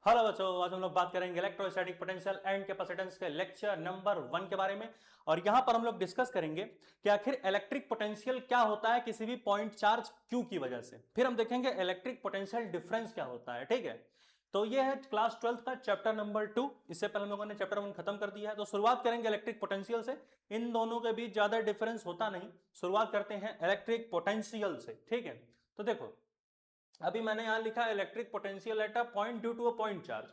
Hello बच्चों, आज हम लोग बात करेंगे इलेक्ट्रोस्टैटिक पोटेंशियल एंड कैपेसिटेंस के लेक्चर नंबर 1 के बारे में। और यहां पर हम लोग डिस्कस करेंगे कि आखिर इलेक्ट्रिक पोटेंशियल क्या होता है किसी भी पॉइंट चार्ज क्यू की वजह से। फिर हम देखेंगे इलेक्ट्रिक पोटेंशियल डिफरेंस क्या होता है। ठीक है, तो ये है क्लास 12 का चैप्टर नंबर 2। इससे पहले हम लोगों ने चैप्टर 1 खत्म कर दिया है, तो शुरुआत करेंगे इलेक्ट्रिक पोटेंशियल से। इन दोनों के बीच ज्यादा डिफरेंस होता नहीं। शुरुआत करते हैं इलेक्ट्रिक पोटेंशियल से। ठीक है, तो देखो अभी मैंने यहां लिखा है electric potential at a point due to a point charge.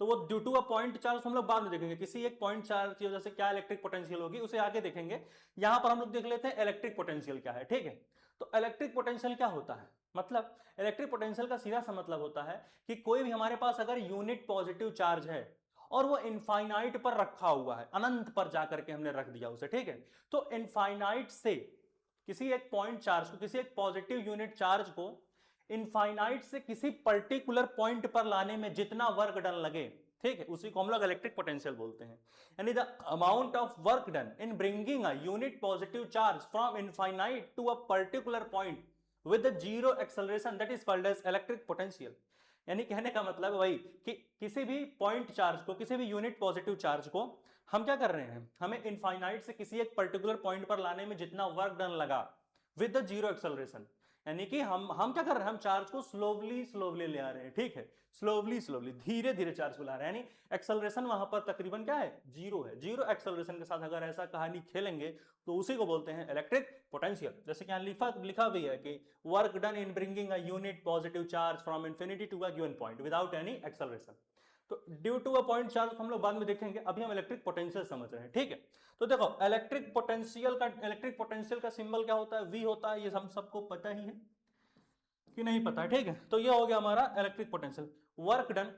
तो वो due to a point charge हम लोग बाद में देखेंगे, किसी एक पॉइंट चार्ज की वजह से क्या इलेक्ट्रिक पोटेंशियल होगी उसे आगे देखेंगे। यहां पर हम लोग देख लेते हैं इलेक्ट्रिक पोटेंशियल क्या है। ठीक है, तो इलेक्ट्रिक पोटेंशियल क्या होता है, मतलब इलेक्ट्रिक पोटेंशियल का सीधा सा मतलब होता है कि कोई भी हमारे पास अगर यूनिट पॉजिटिव चार्ज है और वो इनफाइनाइट पर रखा हुआ है, अनंत पर जाकर के हमने रख दिया उसे। ठीक है, तो इनफाइनाइट से किसी एक पॉइंट चार्ज को, किसी एक पॉजिटिव यूनिट चार्ज को इनफाइनाइट से किसी पर्टिकुलर पॉइंट पर लाने में जितना वर्क डन लगे, ठीक है, उसी को हम लोग इलेक्ट्रिक पोटेंशियल बोलते हैं। यानी the amount of work done in bringing a unit positive charge from infinite to a particular point with zero acceleration, that is called as electric potential. यानी कहने का मतलब है भाई कि किसी भी पॉइंट चार्ज को, किसी भी यूनिट पॉजिटिव चार्ज को हम क्या कर रहे हैं, हमें इनफाइनाइट से किसी एक पर्टिकुलर पॉइंट पर लाने में जितना वर्क डन लगा विद द जीरो एक्सेलरेशन, यानी कि हम क्या कर रहे हैं, हम चार्ज को स्लोवली स्लोवली ले आ रहे हैं। ठीक है, स्लोवली स्लोवली, धीरे धीरे चार्ज को ला रहे हैं, यानी एक्सेलरेशन वहां पर तकरीबन क्या है, जीरो है। जीरो एक्सेलरेशन के साथ अगर ऐसा कहानी खेलेंगे तो उसी को बोलते हैं इलेक्ट्रिक पोटेंशियल। जैसे कि यहां लिखा भी है कि work done in bringing a unit positive charge from infinity to a given point without any acceleration. तो due to a point charge हम लोग बाद में देखेंगे, अभी हम इलेक्ट्रिक पोटेंशियल समझ रहे हैं। ठीक है, तो देखो इलेक्ट्रिक पोटेंशियल का सिंबल क्या होता है, वी होता है। ये हम सबको पता ही है कि नहीं पता है। ठीक है, तो ये हो गया हमारा इलेक्ट्रिक पोटेंशियल। वर्क डन,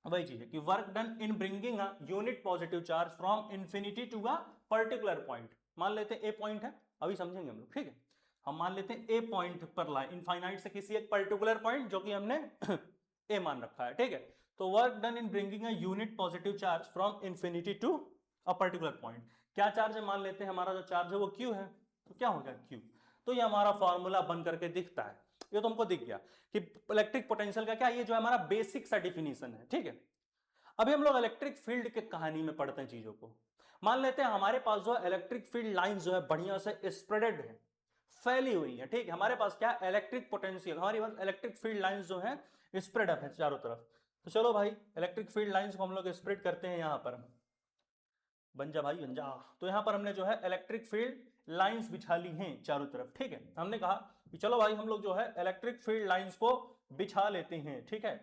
वही चीज है कि work done in bringing a unit positive charge from infinity to a particular point. मान लेते हैं ए पॉइंट है, अभी समझेंगे हम लोग। ठीक है, हम मान लेते हैं ए पॉइंट पर लाए इनफाइनाइट से किसी एक पर्टिकुलर पॉइंट जो कि हमने ए मान रखा है। ठीक है, तो work done in bringing a unit positive charge from infinity to a particular point. क्या चार्ज है, मान लेते हैं हमारा जो चार्ज है वो क्यू है। तो क्या हो गया क्यू, तो ये हमारा फॉर्मूला बन करके दिखता है। ये तो हमको दिख गया कि इलेक्ट्रिक पोटेंशियल का क्या, ये जो है हमारा बेसिक सा डिफिनीशन है। ठीक है, अभी हम लोग इलेक्ट्रिक फील्ड के कहानी में पढ़ते हैं चीजों को। मान लेते हैं हमारे पास जो है इलेक्ट्रिक फील्ड लाइन जो है बढ़िया से स्प्रेडेड है, फैली हुई है। ठीक है, हमारे पास क्या इलेक्ट्रिक पोटेंशियल, हमारे पास इलेक्ट्रिक फील्ड लाइंस जो है स्प्रेड अप है चारों तरफ। तो चलो भाई इलेक्ट्रिक फील्ड लाइंस को हम लोग स्प्रेड करते हैं यहां पर। बन जा भाई बन जा। तो यहां पर हमने जो है इलेक्ट्रिक फील्ड लाइंस बिछा ली हैं चारों तरफ। ठीक है, हमने कहा कि चलो भाई हम लोग जो है इलेक्ट्रिक फील्ड लाइंस को बिछा लेते हैं। ठीक है,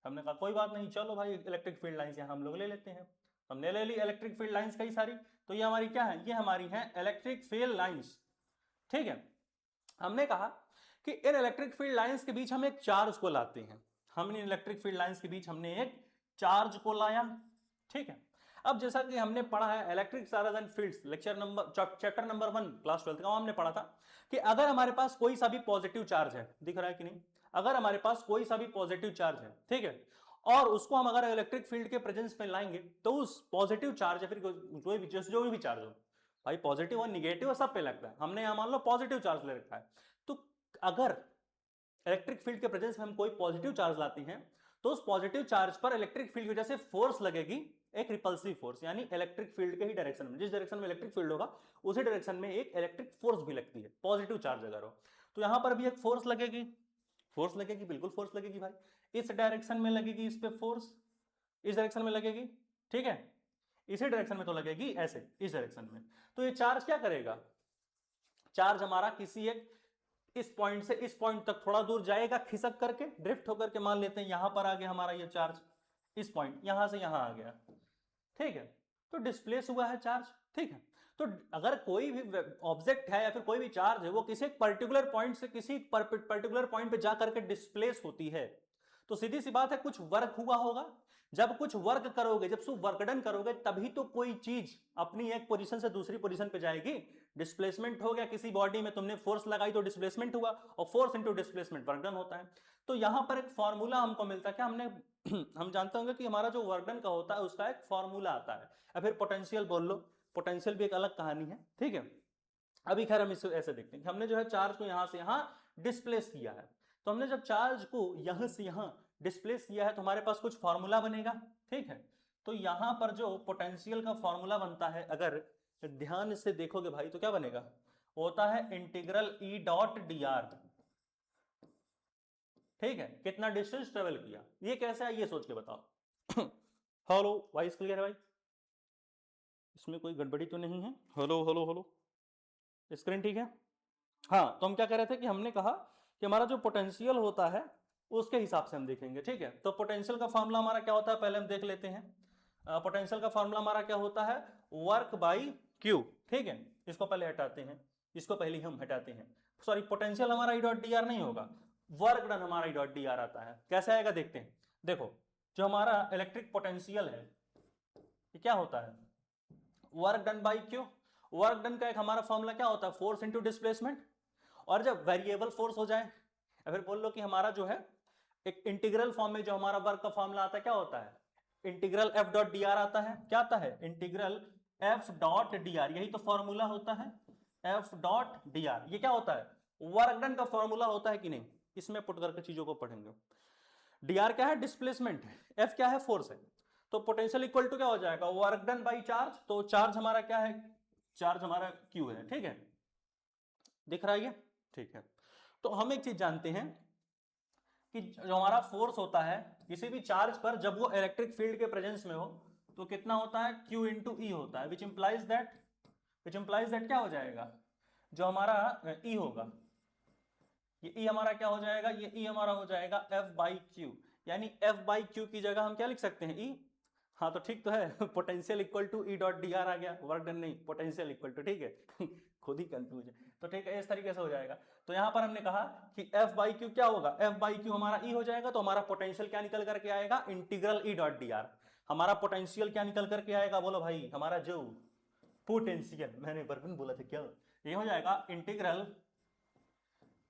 हमने कहा कोई बात नहीं, चलो भाई इलेक्ट्रिक फील्ड लाइंस यहां हम लोग ले लेते हैं। हमने ले ली इलेक्ट्रिक फील्ड लाइंस कई सारी। तो ये हमारी क्या है, ये हमारी है इलेक्ट्रिक फील्ड लाइंस। ठीक है, हमने कहा कि इन इलेक्ट्रिक फील्ड लाइंस के बीच हम एक चार्ज को लाते हैं। हमने इलेक्ट्रिक फील्ड लाइंस के बीच हमने एक चार्ज को लाया। ठीक है, अब जैसा कि हमने पढ़ा है electric charge and fields chapter number 1 class 12 का, हमने पढ़ा था कि अगर हमारे पास कोई सा भी पॉजिटिव चार्ज है, दिख रहा है कि नहीं, अगर हमारे पास कोई सा भी पॉजिटिव चार्ज है, ठीक है, और उसको हम अगर इलेक्ट्रिक फील्ड के प्रेजेंस में लाएंगे तो उस पॉजिटिव चार्ज या फिर जो भी चार्ज हो, भाई पॉजिटिव और निगेटिव सब पे लगता है, हमने यहां मान लो पॉजिटिव चार्ज ले रखा है। तो अगर इलेक्ट्रिक फील्ड के प्रेजेंस में हम कोई पॉजिटिव चार्ज लाते हैं तो उस पॉजिटिव चार्ज पर इलेक्ट्रिक फील्ड की वजह से फोर्स लगेगी, एक रिपल्सिव फोर्स, यानी इलेक्ट्रिक फील्ड के ही डायरेक्शन में, जिस डायरेक्शन में इलेक्ट्रिक फील्ड होगा उसी डायरेक्शन में एक इलेक्ट्रिक फोर्स भी लगती है, पॉजिटिव चार्ज अगर हो। तो यहां पर भी एक फोर्स लगेगी, फोर्स लगेगी, बिल्कुल फोर्स लगेगी भाई। इस डायरेक्शन में लगेगी इस पे फोर्स, इस डायरेक्शन में लगेगी। ठीक है, इसी डायरेक्शन में तो लगेगी ऐसे, इस डायरेक्शन में। तो ये चार्ज क्या करेगा, चार्ज हमारा किसी एक इस पॉइंट से इस पॉइंट तक थोड़ा दूर जाएगा, खिसक करके ड्रिफ्ट होकर के, मान लेते हैं यहां पर आ गया हमारा ये चार्ज, इस पॉइंट यहां से यहां आ गया। ठीक है, तो डिस्प्लेस हुआ है चार्ज। ठीक है, तो अगर कोई भी ऑब्जेक्ट है या फिर कोई भी चार्ज है वो किसी पर्टिकुलर पॉइंट से किसी पर्टिकुलर पॉइंट पे जाकर के डिस्प्लेस होती है, तो सीधी सी बात है कुछ वर्क हुआ होगा। जब कुछ वर्क करोगे, जब वर्क डन करोगे, तभी तो कोई चीज अपनी एक पोजीशन से दूसरी पोजीशन पे जाएगी। डिस्प्लेसमेंट हो गया, किसी बॉडी में तुमने फोर्स लगाई तो डिस्प्लेसमेंट हुआ, और force into displacement work done होता है। तो यहां पर एक फॉर्मूला हमको मिलता है, क्या हमने हम जानते होंगे कि हमारा जो वर्क डन का होता है उसका एक फॉर्मूला आता है, या फिर पोटेंशियल बोल लो, पोटेंशियल भी एक अलग कहानी है। ठीक है, अभी खैर हम इसे ऐसे देखते हैं कि हमने जो है चार्ज को यहां से यहां डिस्प्लेस किया है। तो हमने जब चार्ज को यहां से यहां डिस्प्लेस किया है तो हमारे पास कुछ फॉर्मूला बनेगा, ठीक है। तो यहां पर जो पोटेंशियल का फॉर्मूला बनता है, अगर ध्यान से देखोगे भाई तो क्या बनेगा, होता है integral E dot D are, ठीक है। कितना डिस्टेंस ट्रेवल किया, ये कैसे है ये सोच के बताओ। हेलो वॉइस क्लियर है भाई, इसमें कोई गड़बड़ी तो नहीं है? हेलो हेलो हेलो, स्क्रीन ठीक है? हाँ, तो हम क्या कह रहे थे कि हमने कहा कि हमारा जो पोटेंशियल होता है उसके हिसाब से हम देखेंगे, ठीक है। तो पोटेंशियल का फॉर्मूला हमारा क्या होता है पहले हम देख लेते हैं। पोटेंशियल का फॉर्मूला हमारा क्या होता है, वर्क बाई क्यू, ठीक है। इसको पहले हटाते हैं, इसको पहले हम हटाते हैं। सॉरी, पोटेंशियल हमारा ई डॉट डी आर नहीं होगा, वर्क डन हमारा ई डॉट डी आर आता है। कैसे आएगा देखते हैं। देखो, जो हमारा इलेक्ट्रिक पोटेंशियल है ये क्या होता है, work done by Q. Work done का एक हमारा फॉर्मूला क्या होता है, फोर्स इंटू डिस्प्लेसमेंट। और जब वेरिएबल फोर्स हो जाए, या फिर बोल लो कि हमारा जो है एक इंटीग्रल फॉर्म में जो हमारा वर्क का फॉर्मूला आता है क्या होता है, integral F dot D are आता है। क्या आता है, integral F dot D are, यही तो फॉर्मूला होता है एफ डॉट डी आर। ये क्या होता है, वर्क डन का फॉर्मूला होता है कि नहीं, इसमें पुट करके चीजों को पढ़ेंगे। डी आर क्या है, डिस्प्लेसमेंट है, एफ क्या है, फोर्स है। तो पोटेंशियल इक्वल टू क्या हो जाएगा, वर्क डन बाई चार्ज। तो चार्ज हमारा क्या है, चार्ज हमारा क्यू है, ठीक है। दिख रहा है ये, ठीक है। तो हम एक चीज जानते हैं कि जो हमारा फोर्स होता है किसी भी चार्ज पर, जब वो इलेक्ट्रिक फील्ड के प्रेजेंस में हो तो कितना होता है, Q इंटू ई होता है, विच इंप्लाइज दैट क्या हो जाएगा, जो हमारा E होगा, ये E हमारा क्या हो जाएगा, ये E हमारा हो जाएगा F बाई क्यू। यानी F बाई क्यू की जगह हम क्या लिख सकते हैं, E। हाँ तो ठीक तो है, potential equal to E dot D R आ गया, वर्क डन नहीं, पोटेंशियल इक्वल टू, ठीक है। खुद ही कंफ्यूज है, तो ठीक है, इस तरीके से हो जाएगा। तो यहां पर हमने कहा कि एफ बाई क्यू क्या होगा, एफ बाई क्यू हमारा ई हो जाएगा। तो हमारा पोटेंशियल क्या निकल करके आएगा, integral E dot D are. हमारा पोटेंशियल क्या निकल करके आएगा, बोलो भाई, हमारा जो पोटेंशियल, मैंने वर्क डन बोला था क्या, ये हो जाएगा integral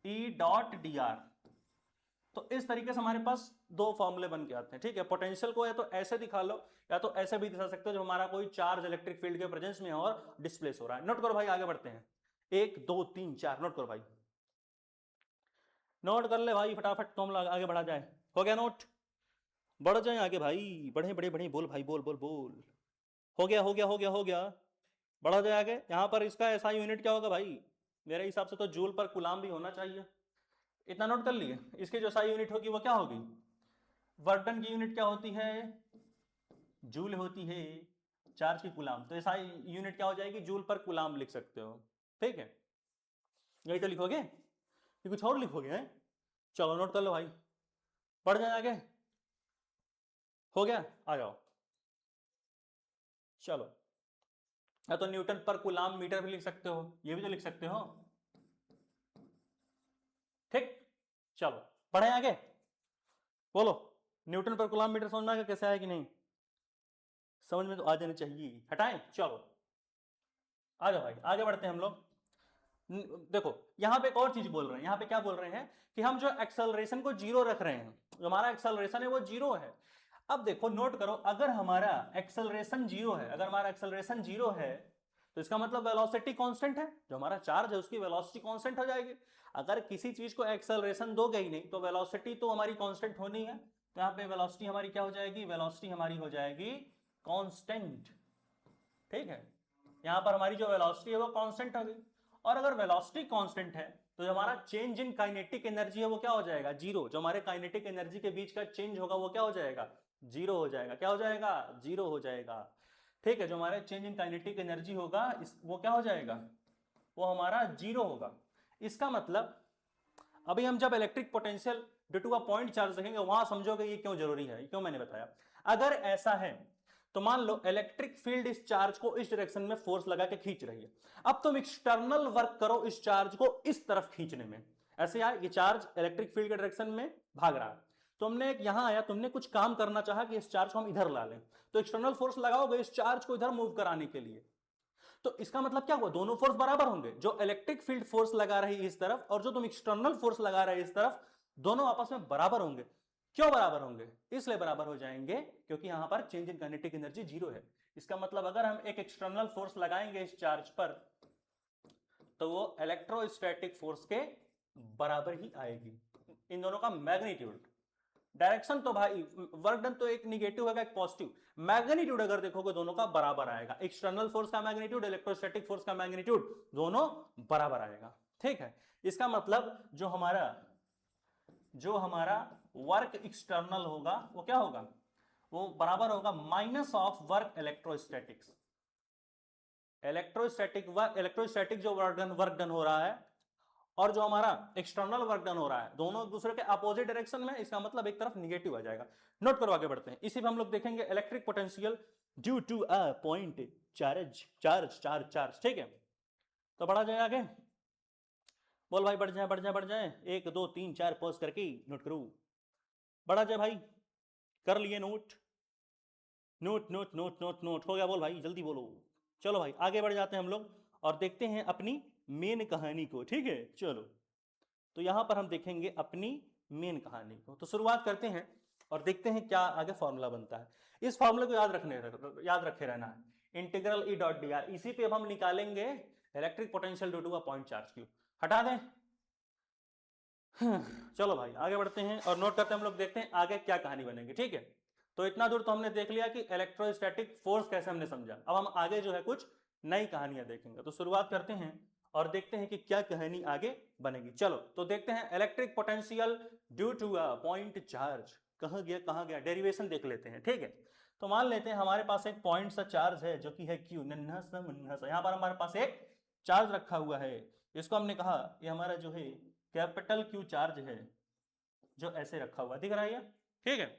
E dot D are. तो इस तरीके से हमारे पास दो फॉर्मूले बन के आते हैं, ठीक है। पोटेंशियल को या तो ऐसे दिखा लो या तो ऐसे भी दिखा सकते हो, जो हमारा कोई चार्ज इलेक्ट्रिक फील्ड के प्रेजेंस में और डिस्प्लेस हो रहा है। नोट करो भाई, आगे बढ़ते हैं, 1 2 3 4, नोट करो भाई, नोट कर ले भाई फटाफट, तुम लोग आगे बढ़ा जाए। हो गया नोट, बढ़ जाए आगे भाई, बढ़े बढ़े बढ़े, बोल भाई, बोल बोल बोल। हो गया हो गया हो गया हो गया, बढ़ा जाए आगे। यहां पर इसका ऐसा यूनिट क्या होगा भाई, मेरे हिसाब से तो जूल पर गुलाम भी होना चाहिए। इतना नोट कर लिए, इसकी जो साई यूनिट होगी वो क्या होगी, वर्क डन की यूनिट क्या होती है, जूल होती है, चार्ज की गुलाम। तो ऐसा यूनिट क्या हो जाएगी, जूल पर गुलाम लिख सकते हो, ठीक है। यही तो लिखोगे, ये कुछ और लिखोगे हैं? चलो नोट कर लो भाई, बढ़ जाए आगे। हो गया, आ जाओ, चलो। या तो न्यूटन पर कुलाम मीटर भी लिख सकते हो, ये भी तो लिख सकते हो, ठीक। चलो बढ़े आगे, बोलो, न्यूटन पर कुलाम मीटर समझ में आएगा कैसे आया कि नहीं, समझ में तो आ जाना चाहिए। हटाएं, चलो आ जाओ भाई, आगे बढ़ते हैं हम लोग। देखो यहां पे एक और चीज बोल रहे हैं, यहां पे क्या बोल रहे हैं कि हम जो एक्सेलरेशन को जीरो रख रहे हैं, जो हमारा एक्सेलरेशन है वो जीरो है। अब देखो नोट करो, अगर हमारा एक्सेलरेशन जीरो है, अगर हमारा एक्सेलरेशन जीरो है तो इसका मतलब वेलोसिटी कांस्टेंट है, जो हमारा चार्ज है उसकी वेलोसिटी कांस्टेंट हो जाएगी। अगर किसी चीज को एक्सेलरेशन दोगे ही नहीं तो वेलोसिटी तो हमारी कांस्टेंट होनी है। तो यहाँ पे वेलोसिटी हमारी क्या हो जाएगी, वेलोसिटी हमारी हो जाएगी कांस्टेंट, ठीक है। यहां पर हमारी जो वेलोसिटी है वो कांस्टेंट होगी। और अगर वेलोसिटी कांस्टेंट है तो जो हमारा चेंज इन काइनेटिक एनर्जी है वो क्या हो जाएगा, जीरो। जो हमारे काइनेटिक एनर्जी के बीच का चेंज होगा वो क्या हो जाएगा, जीरो हो जाएगा। क्या हो जाएगा, जीरो हो जाएगा, ठीक है। जो हमारे चेंज इन काइनेटिक एनर्जी होगा वो क्या हो जाएगा, वो हमारा जीरो होगा। इसका मतलब अभी हम जब electric potential due to a point charge देखेंगे वहां समझोगे ये क्यों जरूरी है, क्यों मैंने बताया। अगर ऐसा है तो मान लो इलेक्ट्रिक फील्ड इस चार्ज को इस डायरेक्शन में फोर्स लगा के खींच रही है। अब तुम एक्सटर्नल वर्क करो इस चार्ज को इस तरफ खींचने में। ऐसे यार ये चार्ज इलेक्ट्रिक फील्ड के डायरेक्शन में भाग रहा है, तुमने यहां आया, तुमने कुछ काम करना चाहा कि इस चार्ज को हम इधर ला लें, तो एक्सटर्नल फोर्स लगाओगे इस चार्ज को इधर मूव कराने के लिए। तो इसका मतलब क्या हुआ, दोनों फोर्स बराबर होंगे। जो इलेक्ट्रिक फील्ड फोर्स लगा रही है इस तरफ और जो तुम एक्सटर्नल फोर्स लगा रहे इस तरफ, दोनों आपस में बराबर होंगे। क्यों बराबर होंगे, इसलिए बराबर हो जाएंगे क्योंकि यहां पर change in kinetic energy zero है। इसका मतलब अगर हम एक एक्सटर्नल फोर्स लगाएंगे इस चार्ज पर तो वो इलेक्ट्रोस्टैटिक फोर्स के बराबर ही आएगी, इन दोनों का मैग्नीट्यूड। डायरेक्शन तो भाई वर्क डन तो एक निगेटिव होगा एक पॉजिटिव, मैग्नीट्यूड अगर देखोगे दोनों का बराबर आएगा, एक्सटर्नल फोर्स का मैग्नीट्यूड इलेक्ट्रोस्टैटिक फोर्स का मैग्नीट्यूड दोनों बराबर आएगा। ठीक है, इसका मतलब जो हमारा वर्क एक्सटर्नल होगा वो क्या होगा, वो बराबर होगा minus of work electrostatics. Electrostatic जो वर्क डन हो रहा है और जो हमारा एक्सटर्नल वर्क डन हो रहा है दोनों एक दूसरे के अपोजिट डायरेक्शन में, इसका मतलब एक तरफ निगेटिव आ जाएगा। नोट करो, आगे बढ़ते हैं। इसी में हम लोग देखेंगे electric potential due to a point charge. ठीक है, तो बढ़ा जाए आगे, बोल भाई बढ़ जाए 1 2 3 4 पॉज करके नोट करो, बढ़ा जाए भाई, कर लिए note note note note note note हो गया, बोल भाई जल्दी बोलो। चलो भाई आगे बढ़ जाते हैं हम लोग और देखते हैं अपनी मेन कहानी को। ठीक है, चलो तो यहां पर हम देखेंगे अपनी मेन कहानी को। तो शुरुआत करते हैं और देखते हैं क्या आगे फॉर्मूला बनता है। इस फॉर्मूले को याद रखे रहना है, integral E dot D R. इसी पे अब हम निकालेंगे electric potential due to a point charge Q. हटा दें। चलो भाई आगे बढ़ते हैं और नोट करते हैं हम लोग, देखते हैं आगे क्या कहानी बनेगी। ठीक है, तो इतना दूर तो हमने देख लिया कि इलेक्ट्रोस्टैटिक फोर्स कैसे हमने समझा। अब हम आगे जो है कुछ नई कहानियां देखेंगे। तो शुरुआत करते हैं और देखते हैं कि क्या कहानी आगे बनेगी। चलो तो देखते हैं electric potential due to a point charge. कहां गया डेरिवेशन देख लेते हैं। ठीक है, तो मान लेते हैं हमारे पास एक पॉइंट सा चार्ज है जो कि है क्यू, नन्हा सा मुन्ना सा। यहां पर हमारे पास एक चार्ज रखा हुआ है, इसको हमने कहा ये हमारा जो है कैपिटल क्यू चार्ज है, जो ऐसे रखा हुआ दिख रहा है। ठीक है,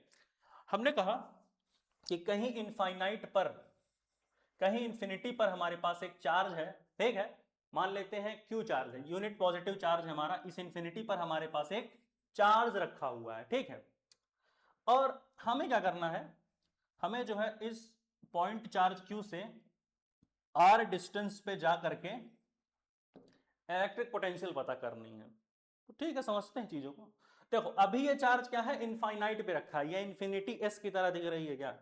हमने कहा कि कहीं इंफिनिटी पर हमारे पास एक चार्ज है। ठीक है, मान लेते हैं क्यू चार्ज है, यूनिट पॉजिटिव चार्ज है हमारा, इस इंफिनिटी पर हमारे पास एक चार्ज रखा हुआ है। ठीक है, और हमें क्या करना है, हमें जो है इस पॉइंट चार्ज क्यू से आर डिस्टेंस पे जा करके इलेक्ट्रिक पोटेंशियल पता करनी है। तो ठीक है, समझते हैं चीजों को। देखो अभी ये चार्ज क्या है, इनफाइनाइट पे रखा है, ये इन्फिनिटी एस की तरह दिख रही है क्या?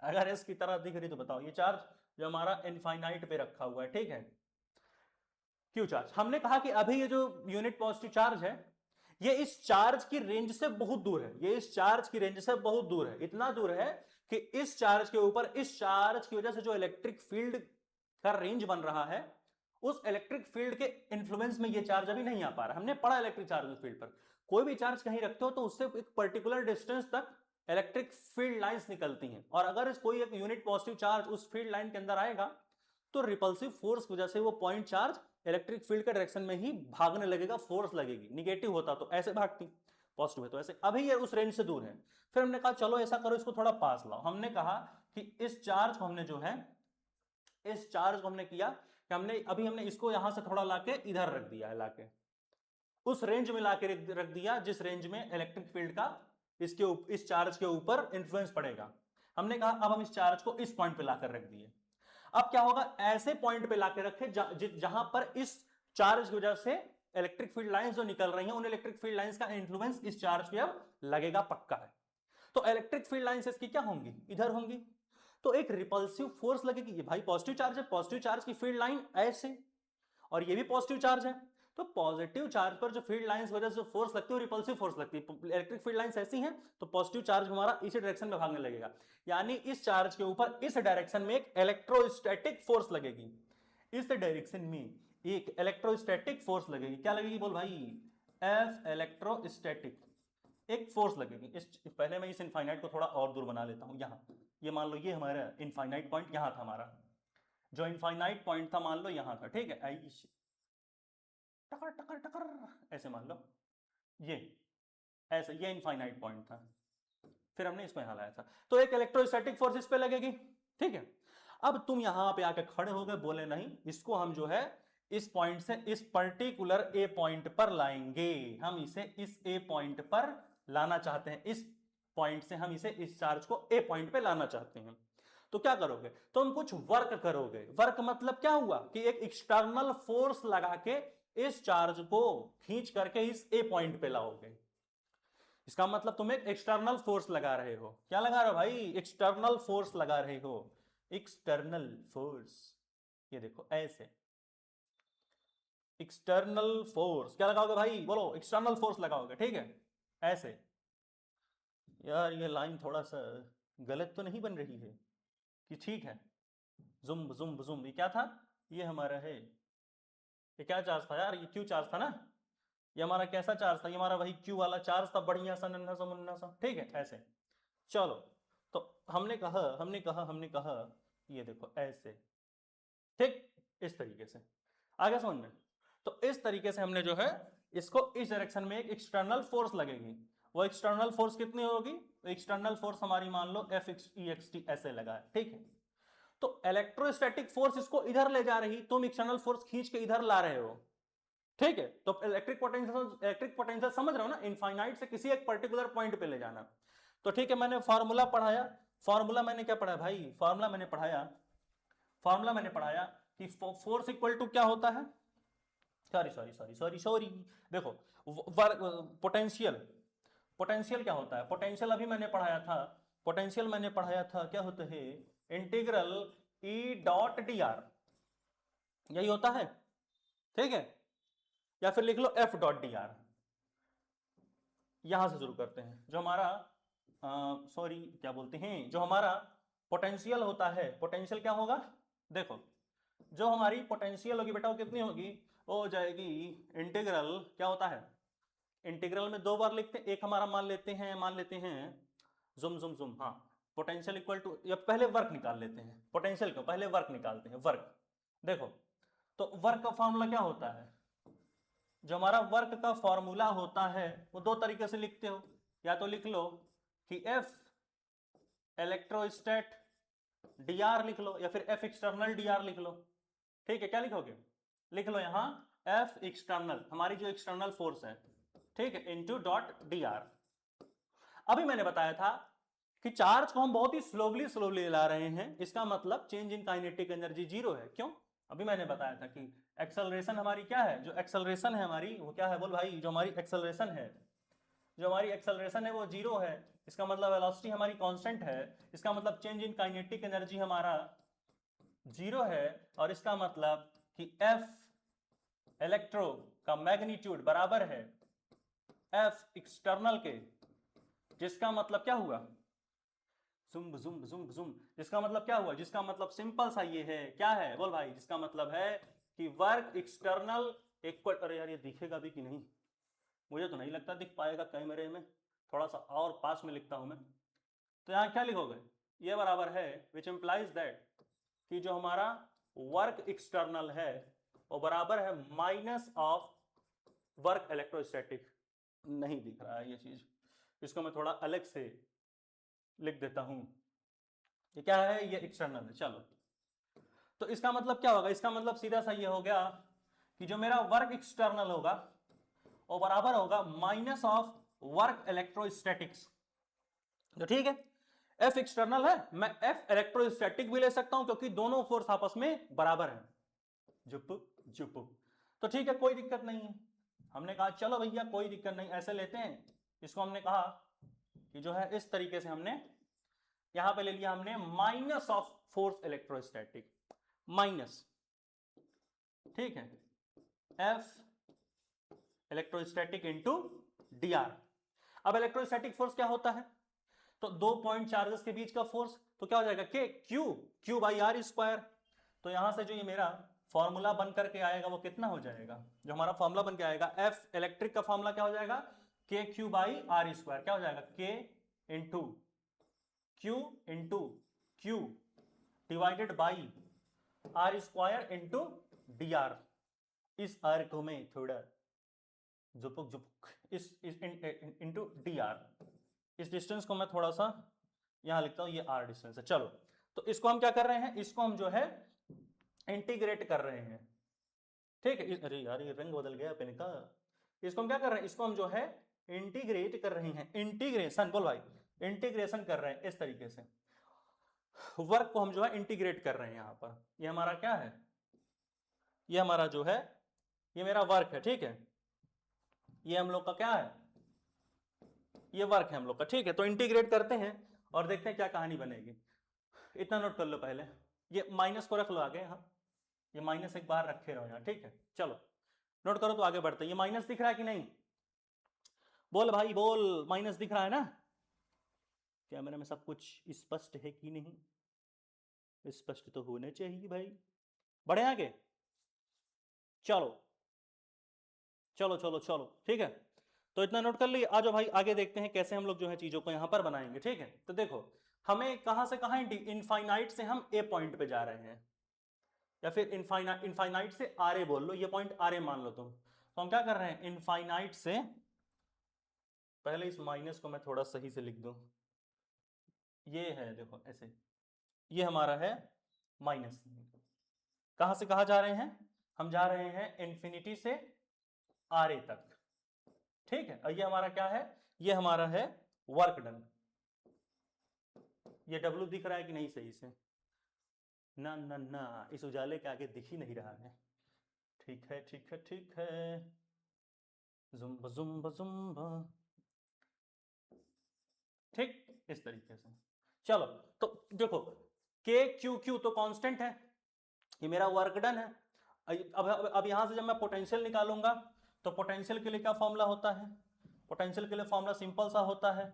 अगर एस की तरह दिख रही तो बताओ, ये चार्ज जो हमारा इनफाइनाइट पे रखा हुआ है। ठीक है, क्यू चार्ज। हमने कहा कि अभी ये जो यूनिट पॉजिटिव चार्ज है ये इस चार्ज की रेंज से बहुत दूर है, ये इस चार्ज की रेंज से बहुत दूर है, इतना दूर है कि इस चार्ज के ऊपर इस चार्ज की वजह से जो इलेक्ट्रिक फील्ड का रेंज बन रहा है, उस इलेक्ट्रिक फील्ड के इन्फ्लुएंस में ये चार्ज अभी नहीं आ पा रहा। हमने पढ़ा इलेक्ट्रिक चार्ज फील्ड पर, कोई भी चार्ज कहीं रखते हो तो उससे एक पर्टिकुलर डिस्टेंस तक इलेक्ट्रिक फील्ड लाइंस निकलती हैं, और अगर इस कोई एक यूनिट पॉजिटिव चार्ज उस फील्ड लाइन के अंदर आएगा तो रिपल्सिव फोर्स की वजह से वो पॉइंट चार्ज इलेक्ट्रिक फील्ड के डायरेक्शन में ही भागने लगेगा, फोर्स लगेगी। निगेटिव होता तो ऐसे भागती, पॉजिटिव है तो ऐसे। अभी ये उस रेंज से दूर है, फिर हमने कहा चलो ऐसा करो इसको थोड़ा पास लाओ। हमने कहा कि इस चार्ज को हमने जो है, इस चार्ज को हमने किया कि हमने इसको यहां से थोड़ा लाके इधर रख दिया है, लाके उस रेंज में लाके रख दिया जिस रेंज में इलेक्ट्रिक फील्ड का इस चार्ज के ऊपर इंफ्लुएंस पड़ेगा। हमने कहा अब हम इस चार्ज को इस पॉइंट पे लाकर रख दिए। अब क्या होगा, ऐसे पॉइंट पे लाके रखे जहां पर इस चार्ज की वजह से इलेक्ट्रिक फील्ड लाइंस जो निकल रही हैं, उन इलेक्ट्रिक फील्ड लाइंस का इन्फ्लुएंस इस चार्ज पे अब लगेगा, पक्का है। तो इलेक्ट्रिक फील्ड लाइंस इसकी क्या होंगी, इधर होंगी, तो एक रिपल्सिव फोर्स लगेगी। ये भाई पॉजिटिव चार्ज है, पॉजिटिव चार्ज की फील्ड लाइन ऐसे, और ये भी पॉजिटिव चार्ज है, तो पॉजिटिव चार्ज पर जो फील्ड लाइंस वजह से फोर्स लगती है वो रिपल्सिव फोर्स लगती है। इलेक्ट्रिक फील्ड लाइंस ऐसी हैं तो पॉजिटिव चार्ज हमारा इसी डायरेक्शन में भागने लगेगा, यानी इस चार्ज के ऊपर इस डायरेक्शन में एक इलेक्ट्रोस्टैटिक फोर्स लगेगी, इस डायरेक्शन में एक इलेक्ट्रोस्टैटिक फोर्स लगेगी। क्या लगेगी बोल भाई, एफ इलेक्ट्रोस्टैटिक एक फोर्स लगेगी। पहले मैं इस इनफाइनाइट को थोड़ा और दूर बना लेता हूं, यहां ये मान लो ये हमारा इनफाइनाइट पॉइंट यहां था, हमारा जो इनफाइनाइट पॉइंट था मान लो यहां था। ठीक है, टकर टकर टकर ऐसे मान लो, ये ऐसे ये इनफाइनाइट पॉइंट था, फिर हमने इसको यहां लाया था, तो एक इलेक्ट्रोस्टैटिक फोर्स इस पे लगेगी। ठीक है, अब तुम यहां पे आके खड़े हो गए, बोले नहीं इसको हम जो है इस पॉइंट से इस पर्टिकुलर ए पॉइंट पर लाएंगे, हम इसे इस ए पॉइंट पर लाना चाहते हैं, इस पॉइंट से हम इसे इस चार्ज को ए पॉइंट पे लाना चाहते हैं। तो क्या करोगे, तुम कुछ वर्क करोगे। वर्क मतलब क्या हुआ कि एक एक्सटर्नल फोर्स लगा के इस चार्ज को खींच करके इस ए पॉइंट पे लाओगे। इसका मतलब तुम एक एक्सटर्नल फोर्स लगा रहे हो। क्या लगा रहे हो भाई, एक्सटर्नल फोर्स लगा रहे हो, एक्सटर्नल फोर्स। ये देखो ऐसे एक्सटर्नल फोर्स क्या लगाओगे भाई, बोलो एक्सटर्नल फोर्स लगाओगे। ठीक है, ऐसे यार ये लाइन थोड़ा सा गलत तो नहीं बन रही है कि ठीक है? जुम जुम जुम, ये क्या था? ये हमारा है, ये क्या चार्ज था यार? ये क्यू चार्ज था ना? ये हमारा कैसा चार्ज था? ये हमारा वही क्यू वाला चार्ज था, बढ़िया सा नन्हा सा मुन्ना सा, ठीक है ऐसे। चलो, तो हमने कहा ये देखो ऐसे, ठीक, इस तरीके से आगे समझ में। तो इस तरीके से हमने जो है इसको इस डायरेक्शन में एक एक्सटर्नल फोर्स लगेगी। वो एक्सटर्नल फोर्स कितनी होगी? एक्सटर्नल फोर्स हमारी मान लो एफ ई एक्स टी ऐसे लगा है, ठीक है। तो इलेक्ट्रोस्टैटिक फोर्स इसको इधर ले जा रही, तुम एक्सटर्नल फोर्स खींच के इधर ला रहे हो, ठीक है। तो इलेक्ट्रिक पोटेंशियल समझ रहे हो ना, इनफाइनाइट से किसी एक पर्टिकुलर पॉइंट पे ले जाना। तो ठीक है, मैंने फॉर्मूला पढ़ाया। फॉर्मूला मैंने क्या पढ़ा भाई? फॉर्मूला मैंने पढ़ाया कि फोर्स इक्वल टू क्या होता है? सॉरी, देखो, पोटेंशियल पोटेंशियल क्या होता है? पोटेंशियल अभी मैंने पढ़ाया था। पोटेंशियल मैंने पढ़ाया था क्या होता है? Integral E dot D are, यही होता है, ठीक है। या फिर लिख लो एफ डॉट डी आर। यहां से शुरू करते हैं। जो हमारा सॉरी क्या बोलते हैं, जो हमारा पोटेंशियल होता है, पोटेंशियल क्या होगा? देखो, जो हमारी पोटेंशियल होगी बेटा वो कितनी होगी? वो हो जाएगी इंटीग्रल, क्या होता है? इंटीग्रल में दो बार लिखते हैं, एक हमारा मान लेते हैं जुम जुम जुम, हाँ, पोटेंशियल इक्वल टू, या पहले वर्क निकाल लेते हैं। पोटेंशियल को पहले वर्क निकालते हैं, वर्क। देखो, तो वर्क का फॉर्मूला क्या होता है? जो हमारा वर्क का फॉर्मूला होता है वो दो तरीके से लिखते हो। या तो लिख लो कि एफ इलेक्ट्रोस्टैट डी आर लिख लो, या फिर एफ एक्सटर्नल डी आर लिख लो, ठीक है। क्या लिखोगे? लिख लो यहां एफ एक्सटर्नल, हमारी जो एक्सटर्नल फोर्स है, ठीक है, इनटू डॉट डी आर। अभी मैंने बताया था कि चार्ज को हम बहुत ही स्लोली ला रहे हैं, इसका मतलब change in kinetic energy zero है। क्यों? अभी मैंने बताया था कि एक्सेलरेशन हमारी क्या है? जो एक्सेलरेशन है हमारी वो क्या है? बोल भाई, जो हमारी एक्सेलरेशन है वो जीरो है। इसका मतलब वेलोसिटी हमारी कांस्टेंट है। इसका मतलब चेंज इन काइनेटिक एनर्जी हमारा जीरो है। और इसका मतलब कि एफ इलेक्ट्रो का मैग्नीट्यूड बराबर है एफ एक्सटर्नल के, जिसका मतलब क्या हुआ? जुम जुम जुम जुम, जिसका मतलब क्या हुआ? जिसका मतलब सिंपल सा ये है, क्या है बोल भाई? जिसका मतलब है कि वर्क एक्सटर्नल इक्वल, अरे यार ये दिखेगा भी कि नहीं? मुझे तो नहीं लगता दिख पाएगा कैमरे में, थोड़ा सा और पास में लिखता हूं मैं। तो यहां क्या लिखोगे? ये बराबर है विच इंप्लाइज दैट कि जो हमारा वर्क एक्सटर्नल है वो बराबर है माइनस ऑफ वर्क इलेक्ट्रोस्टैटिक। नहीं दिख रहा है ये चीज, इसको मैं थोड़ा अलग से लिख देता हूं। ये क्या है? ये एक्सटर्नल है। चलो, तो इसका मतलब क्या होगा? इसका मतलब सीधा सा ये हो गया कि जो मेरा वर्क एक्सटर्नल होगा वो बराबर होगा माइनस ऑफ वर्क इलेक्ट्रोस्टैटिक्स। तो ठीक है, एफ एक्सटर्नल है, मैं एफ इलेक्ट्रोस्टैटिक भी ले सकता हूं क्योंकि दोनों फोर्स आपस में बराबर है। जुप जुप, तो ठीक है, कोई दिक्कत नहीं है। हमने कहा चलो भैया कोई दिक्कत नहीं, ऐसे लेते हैं इसको। हमने कहा कि जो है इस तरीके से हमने यहां पे ले लिया, हमने minus of force electrostatic, minus, ठीक है, F electrostatic into D R. अब इलेक्ट्रोस्टैटिक फोर्स क्या होता है? तो दो पॉइंट चार्जेस के बीच का फोर्स, तो क्या हो जाएगा? के क्यू बाई आर स्क्वायर। तो यहां से जो ये मेरा फॉर्मूला बन करके आएगा वो कितना हो जाएगा? जो हमारा फॉर्मूला बन के आएगा एफ इलेक्ट्रिक का फॉर्मूला क्या हो जाएगा? के क्यू बाई आर स्क्वायर। क्या हो जाएगा? K into Q divided by R square into D R. इस आर को मैं थोड़ा जुपुक जुपुक इस इंटू डी आर, इस डिस्टेंस को मैं थोड़ा सा यहां लिखता हूं, ये आर डिस्टेंस है। चलो, तो इसको हम क्या कर रहे हैं? इसको हम जो है इंटीग्रेट कर रहे हैं, ठीक है। अरे यार ये रंग बदल गया पेन का। इसको हम क्या कर रहे हैं? इसको हम जो है इंटीग्रेट कर रहे हैं। इंटीग्रेशन बोल भाई, इंटीग्रेशन कर रहे हैं इस तरीके से। वर्क को हम जो है इंटीग्रेट कर रहे हैं यहां पर। ये हमारा क्या है? ये हमारा जो है ये मेरा वर्क है, ठीक है। ये हम लोग का क्या है? ये वर्क है हम लोग का, ठीक है। तो इंटीग्रेट करते हैं और देखते हैं क्या कहानी बनेगी। इतना नोट कर लो पहले, ये माइनस को रख लो आगे, हाँ, ये माइनस एक बार रखे रहो यहाँ, ठीक है। चलो नोट करो तो आगे बढ़ते हैं। ये माइनस दिख रहा है कि नहीं? बोल भाई बोल, माइनस दिख रहा है ना? कैमरा में सब कुछ स्पष्ट है कि नहीं? स्पष्ट तो होना चाहिए भाई। बढ़े आगे, चलो चलो चलो चलो, ठीक है। तो इतना नोट कर लिए, आ जाओ भाई आगे देखते हैं कैसे हम लोग जो है चीजों को यहां पर बनाएंगे, ठीक है। तो देखो, हमें कहां से कहां, इनफाइनाइट से हम ए पॉइंट पे जा रहे हैं, या फिर इनफाइनाइट से आर ए बोल लो, ये पॉइंट आर ए मान लो तुम। तो हम क्या कर रहे हैं, इनफाइनाइट से, पहले इस माइनस को मैं थोड़ा सही से लिख दूं, ये है देखो ऐसे, ये हमारा है माइनस। कहां से कहां जा रहे हैं, हम जा रहे हैं इन्फिनिटी से आर ए तक, ठीक है। और ये हमारा क्या है, ये हमारा है वर्क डन। ये डब्ल्यू दिख रहा है कि नहीं सही से? ना ना ना, इस उजाले के आगे दिख ही नहीं रहा है। ठीक है ठीक है ठीक है, जुम्बा जुम्बा जुम्बा, ठीक, इस तरीके से। चलो, तो देखो के क्यू क्यू तो कांस्टेंट है, ये मेरा वर्क डन है। अब यहां से जब मैं पोटेंशियल निकालूंगा, तो पोटेंशियल के लिए क्या फॉर्मूला होता है, पोटेंशियल के लिए फॉर्मूला सिंपल सा होता है,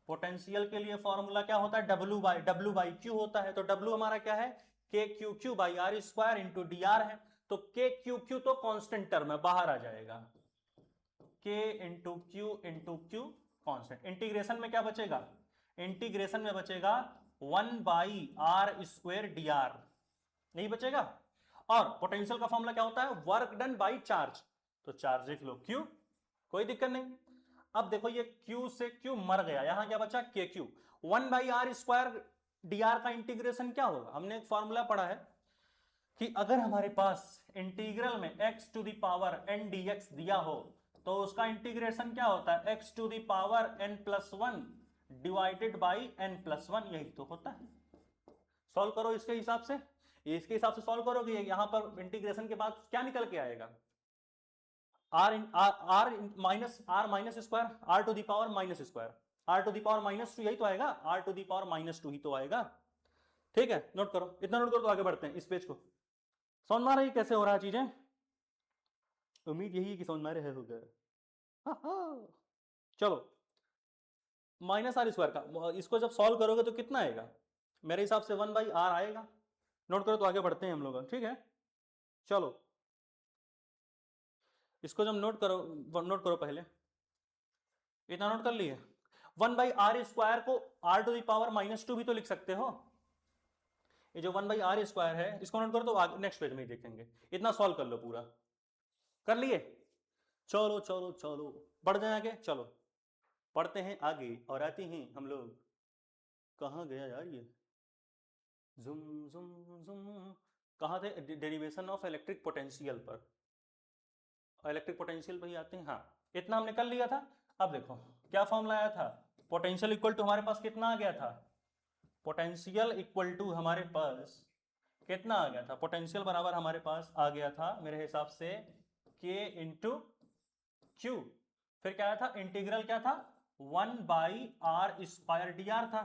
पोटेंशियल के लिए फॉर्मूला क्या होता है, डब्ल्यू बाई क्यू होता है। तो डब्ल्यू हमारा क्या है, K Q Q by R square into D R है। तो के क्यू क्यू तो कांस्टेंट टर्म है, बाहर आ जाएगा, K into Q constant. Integration में क्या बचेगा, इंटीग्रेशन में बचेगा 1/r स्क्वायर डी आर, नहीं बचेगा। और पोटेंशियल का फॉर्मूला क्या होता है, वर्क डन बाई चार्ज, तो चार्ज लिख लो क्यू, कोई दिक्कत नहीं। अब देखो ये Q से Q मर गया, यहां क्या बचा, के Q. 1/r square D R का इंटीग्रेशन क्या होगा, हमने एक फॉर्मूला पढ़ा है कि अगर हमारे पास इंटीग्रल में x to the power n dx दिया हो, तो उसका इंटीग्रेशन क्या होता है, x to the power n+1 divided by n+1, यही तो होता है। सॉल्व करो इसके हिसाब से, इसके हिसाब से सॉल्व करोगे, यहां पर इंटीग्रेशन के बाद क्या निकल के आएगा, R minus square, R to the power minus square, R to the power -2, यही तो आएगा, आर टू दी पावर -2 ही तो आएगा, ठीक है। नोट करो, इतना नोट करो तो आगे बढ़ते हैं इस पेज को। समझ में आ रही है कैसे हो रहा है चीजें, उम्मीद यही है कि समझ में आ रहा होगा। चलो, -r² का इसको जब सॉल्व करोगे तो कितना आएगा, मेरे हिसाब से 1/r आएगा। नोट करो तो आगे बढ़ते हैं हम लोग, ठीक है। चलो, इसको जब नोट करो पहले, इतना नोट कर लिए। 1/r² को r टू द पावर -2 भी तो लिख सकते हो, ये जो 1/r² है इसको नोट करो, तो आगे नेक्स्ट पेज में ही देखेंगे। इतना सॉल्व कर लो पूरा, कर लिए, चलो चलो चलो बढ़ जाए आगे, चलो पढ़ते हैं आगे और आते हैं हम लोग, कहाँ गया यार ये, जुम जुम जुम, कहाँ थे, डेरिवेशन ऑफ इलेक्ट्रिक पोटेंशियल पर, इलेक्ट्रिक पोटेंशियल पर ही आते हैं। हाँ, इतना हमने कर लिया था। अब देखो क्या फॉर्मूला आया था, पोटेंशियल इक्वल टू हमारे पास कितना आ गया था, पोटेंशियल इक्वल टू हमारे पास कितना आ गया था, पोटेंशियल बराबर हमारे पास आ गया था मेरे हिसाब से के इंटू क्यू, फिर क्या आया था, इंटीग्रल क्या था, 1/r² डी आर था।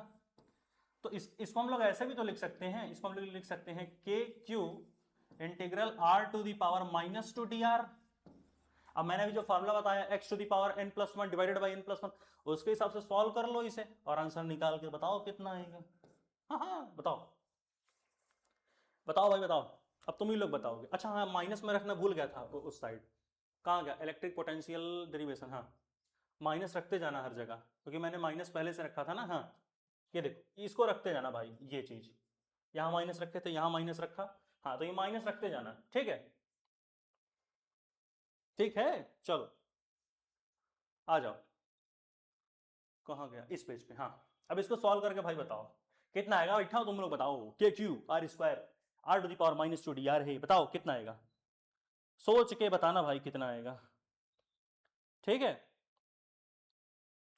तो इसको हम लोग ऐसे भी तो लिख सकते हैं, इसको हम लोग लिख सकते हैं K Q integral r to the power -2 D R. अब मैंने अभी जो फार्मूला बताया x to the power n+1 divided by n+1, उसके हिसाब से सॉल्व कर लो इसे और आंसर निकाल के बताओ कितना आएगा। हाँ बताओ बताओ भाई बताओ, अब तुम ही लोग बताओगे। अच्छा हाँ, माइनस में रखना भूल गया था उस साइड, कहाँ गया इलेक्ट्रिक पोटेंशियल डेरिवेशन, हाँ माइनस रखते जाना हर जगह, क्योंकि मैंने माइनस पहले से रखा था ना। हाँ ये देखो, इसको रखते जाना भाई, ये चीज यहाँ माइनस रखे थे, यहाँ माइनस रखा, हाँ तो ये माइनस रखते जाना, ठीक है, ठीक है। चलो आ जाओ, कहाँ गया, इस पेज पे। हाँ अब इसको सॉल्व करके भाई बताओ कितना आएगा, बैठा हो तुम लोग बताओ, K Q r² r to the power -2 D R है, बताओ कितना आएगा, सोच के बताना भाई कितना आएगा, ठीक है।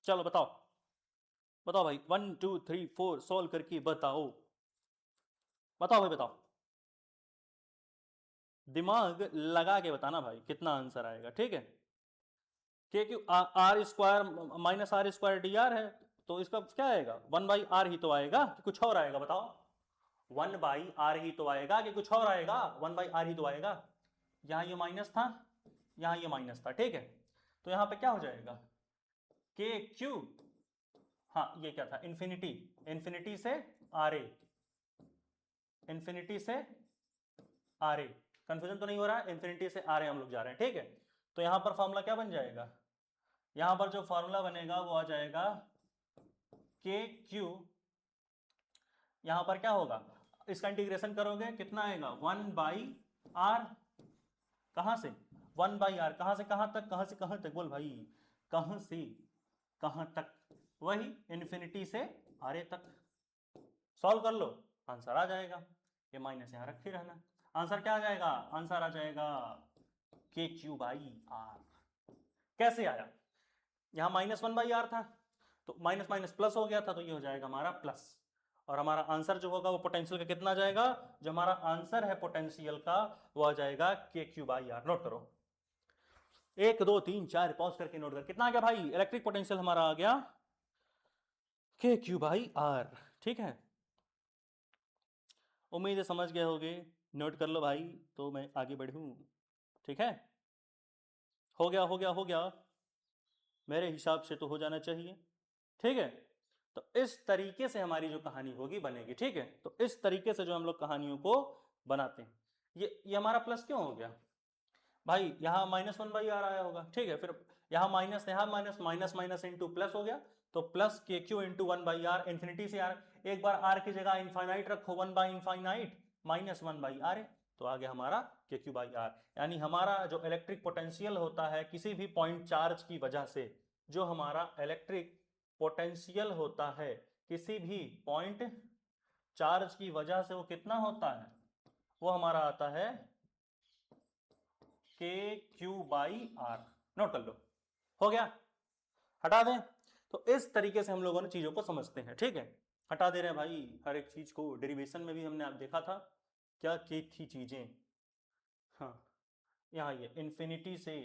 चलो बताओ बताओ भाई, 1 2 3 4 सॉल्व करके बताओ, बताओ भाई बताओ, दिमाग लगा के बताना भाई कितना आंसर आएगा, ठीक है। K Q r² -r² D R है, तो इसका क्या आएगा, 1/r ही तो आएगा कि कुछ और आएगा, बताओ 1/r ही तो आएगा कि कुछ और आएगा, 1/r ही तो आएगा। यहां ये माइनस था, यहां ये माइनस था, ठीक है। तो यहां पे क्या हो जाएगा, के क्यू हाँ ये क्या था, इन्फिनिटी, इन्फिनिटी से आर ए, इन्फिनिटी से आर ए, कंफ्यूजन तो नहीं हो रहा है, इन्फिनिटी से आर ए हम लोग जा रहे हैं, ठीक है। तो यहां पर फॉर्मूला क्या बन जाएगा, यहां पर जो फॉर्मूला बनेगा वो आ जाएगा के क्यू, यहां पर क्या होगा, इसका इंटीग्रेशन करोगे कितना आएगा, 1/r, कहां से 1/r, कहां से कहां तक, कहां से कहां तक, बोल भाई, कहां से कहां तक, वही इन्फिनिटी से आर ए तक। सॉल्व कर लो, आंसर आ जाएगा, ये माइनस यहां रखे रहना, आंसर क्या आ जाएगा, आंसर आ जाएगा के क्यू बाई आर। कैसे आया, यहां -1/r था तो माइनस माइनस प्लस हो गया था, तो ये हो जाएगा हमारा प्लस, और हमारा आंसर जो होगा वो पोटेंशियल का कितना आ जाएगा, जो हमारा आंसर है पोटेंशियल का वो आ जाएगा के क्यू बाई आर। नोट करो, 1 2 3 4 पॉज करके नोट कर, कितना आ गया भाई, इलेक्ट्रिक पोटेंशियल हमारा आ गया के क्यू बाई आर, ठीक है। उम्मीद है समझ गए होगे, नोट कर लो भाई, तो मैं आगे बढ़ूं, ठीक है। हो गया हो गया हो गया, मेरे हिसाब से तो हो जाना चाहिए, ठीक है। तो इस तरीके से हमारी जो कहानी होगी बनेगी, ठीक है। तो इस तरीके से जो हम लोग कहानियों को बनाते हैं, ये हमारा प्लस क्यों हो गया भाई, यहाँ -1/r आया होगा, ठीक है, फिर यहाँ minus minus minus into plus हो गया, तो प्लस के क्यू इंटू 1/r, इन्फिनिटी से आर, एक बार आर की जगह इनफाइनाइट रखो, 1/इनफाइनाइट -1/r, तो आ गया हमारा के क्यू बाई आर। यानी हमारा जो इलेक्ट्रिक पोटेंशियल होता है किसी भी पॉइंट चार्ज की वजह से, जो हमारा इलेक्ट्रिक पोटेंशियल होता है किसी भी पॉइंट चार्ज की वजह से, वो कितना होता है, वो हमारा आता है K Q by are. Note कर लो, हो गया, हटा दें। तो इस तरीके से हम लोगों ने चीजों को समझते हैं, ठीक है। हटा दे रहे हैं भाई हर एक चीज को, डेरिवेशन में भी हमने आप देखा था क्या की थी चीजें, हाँ यहाँ ये इन्फिनिटी से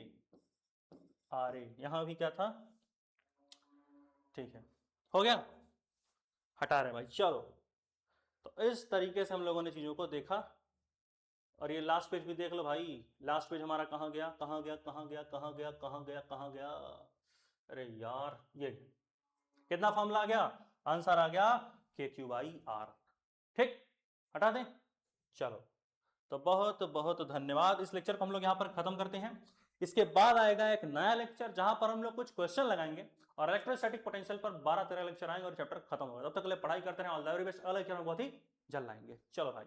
आर ए, यहां भी क्या था, ठीक है, हो गया, हटा रहे भाई, चलो। तो इस तरीके से हम लोगों ने चीजों को देखा, और ये लास्ट पेज भी देख लो भाई, लास्ट पेज हमारा कहाँ गया कहाँ गया कहाँ गया कहाँ गया कहाँ गया कहाँ गया, अरे यार ये कितना फॉर्मूला आ गया, आंसर आ गया के क्यू बाई आर, ठीक, हटा दें, चलो। तो बहुत बहुत धन्यवाद, इस लेक्चर को हम लोग यहाँ पर खत्म करते हैं। इसके बाद आएगा एक नया लेक्चर जहां पर हम लोग कुछ क्वेश्चन लगाएंगे, और इलेक्ट्रोस्टैटिक पोटेंशियल पर 12-13 लेक्चर आएंगे और चैप्टर खत्म होगा। तब तक के लिए पढ़ाई करते हैं, ऑल द वेरी बेस्ट, अगले लेक्चर में बहुत ही जल्द आएंगे, चलो भाई।